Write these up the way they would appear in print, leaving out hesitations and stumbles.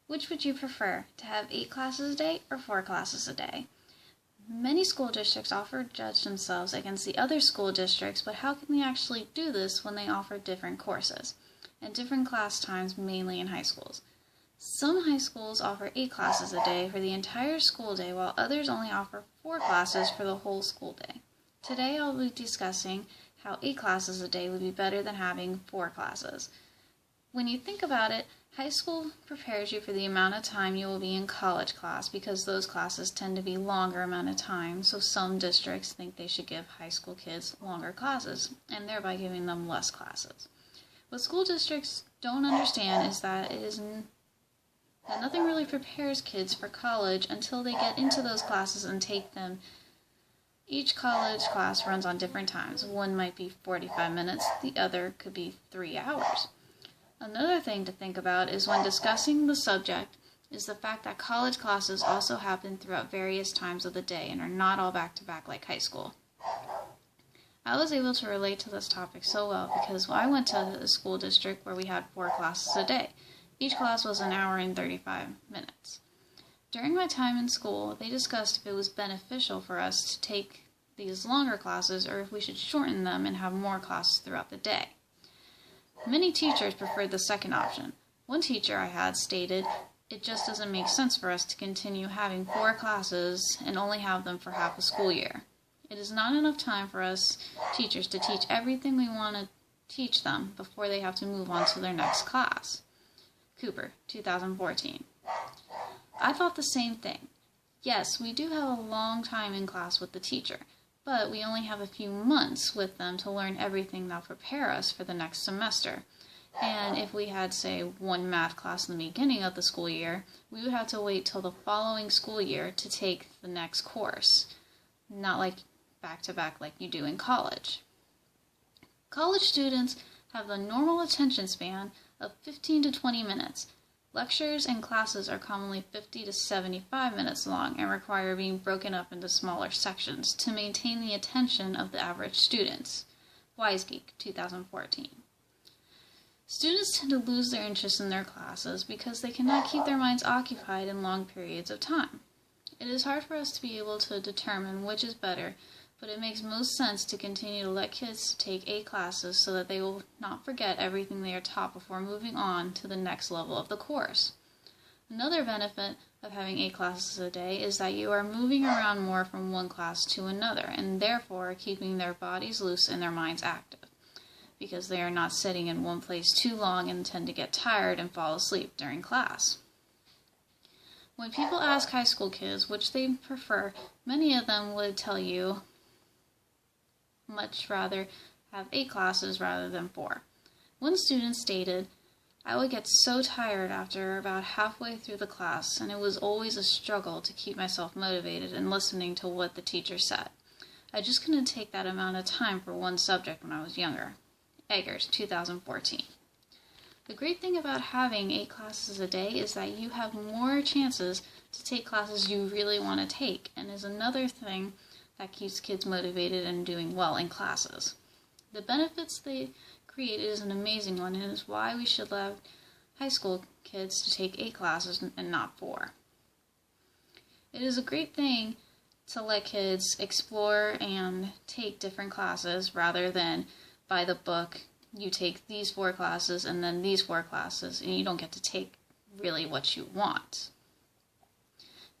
Which would you prefer, to have 8 classes a day or 4 classes a day? Many school districts often judge themselves against the other school districts, but how can they actually do this when they offer different courses and different class times, mainly in high schools? Some high schools offer 8 classes a day for the entire school day, while others only offer 4 classes for the whole school day. Today I'll be discussing how 8 classes a day would be better than having 4 classes. When you think about it, high school prepares you for the amount of time you will be in college class, because those classes tend to be longer amount of time, so some districts think they should give high school kids longer classes, and thereby giving them less classes. What school districts don't understand is that nothing really prepares kids for college until they get into those classes and take them. Each college class runs on different times. One might be 45 minutes, the other could be 3 hours. Another thing to think about is when discussing the subject is the fact that college classes also happen throughout various times of the day and are not all back-to-back like high school. I was able to relate to this topic so well because I went to a school district where we had 4 classes a day. Each class was an hour and 35 minutes. During my time in school, they discussed if it was beneficial for us to take these longer classes or if we should shorten them and have more classes throughout the day. Many teachers preferred the second option. One teacher I had stated, "It just doesn't make sense for us to continue having 4 classes and only have them for half a school year. It is not enough time for us teachers to teach everything we want to teach them before they have to move on to their next class." Cooper, 2014. I thought the same thing. Yes, we do have a long time in class with the teacher, but we only have a few months with them to learn everything that will prepare us for the next semester. And if we had, say, 1 math class in the beginning of the school year, we would have to wait till the following school year to take the next course, not like back-to-back like you do in college. College students have the normal attention span of 15 to 20 minutes. Lectures and classes are commonly 50 to 75 minutes long and require being broken up into smaller sections to maintain the attention of the average students. WiseGeek, 2014. Students tend to lose their interest in their classes because they cannot keep their minds occupied in long periods of time. It is hard for us to be able to determine which is better, but it makes most sense to continue to let kids take 8 classes so that they will not forget everything they are taught before moving on to the next level of the course. Another benefit of having 8 classes a day is that you are moving around more from one class to another, and therefore keeping their bodies loose and their minds active, because they are not sitting in one place too long and tend to get tired and fall asleep during class. When people ask high school kids which they prefer, many of them would tell you much rather have 8 classes rather than 4. One student stated, "I would get so tired after about halfway through the class, and it was always a struggle to keep myself motivated and listening to what the teacher said. I just couldn't take that amount of time for one subject when I was younger." Eggers, 2014. The great thing about having 8 classes a day is that you have more chances to take classes you really want to take, and is another thing that keeps kids motivated and doing well in classes. The benefits they create is an amazing one, and is why we should allow high school kids to take 8 classes and not 4. It is a great thing to let kids explore and take different classes rather than by the book, you take these 4 classes and then these 4 classes, and you don't get to take really what you want.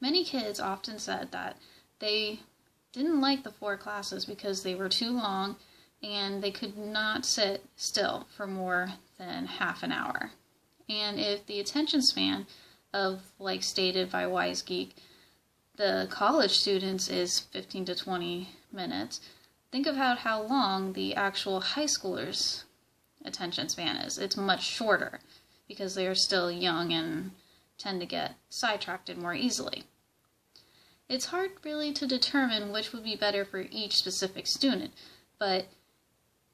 Many kids often said that they didn't like the 4 classes because they were too long and they could not sit still for more than half an hour. And if the attention span of, like stated by WiseGeek, the college students is 15 to 20 minutes, think of how long the actual high schoolers' attention span is. It's much shorter because they are still young and tend to get sidetracked more easily. It's hard really to determine which would be better for each specific student, but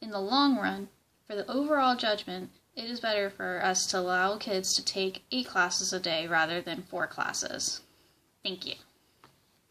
in the long run, for the overall judgment, it is better for us to allow kids to take 8 classes a day rather than 4 classes. Thank you.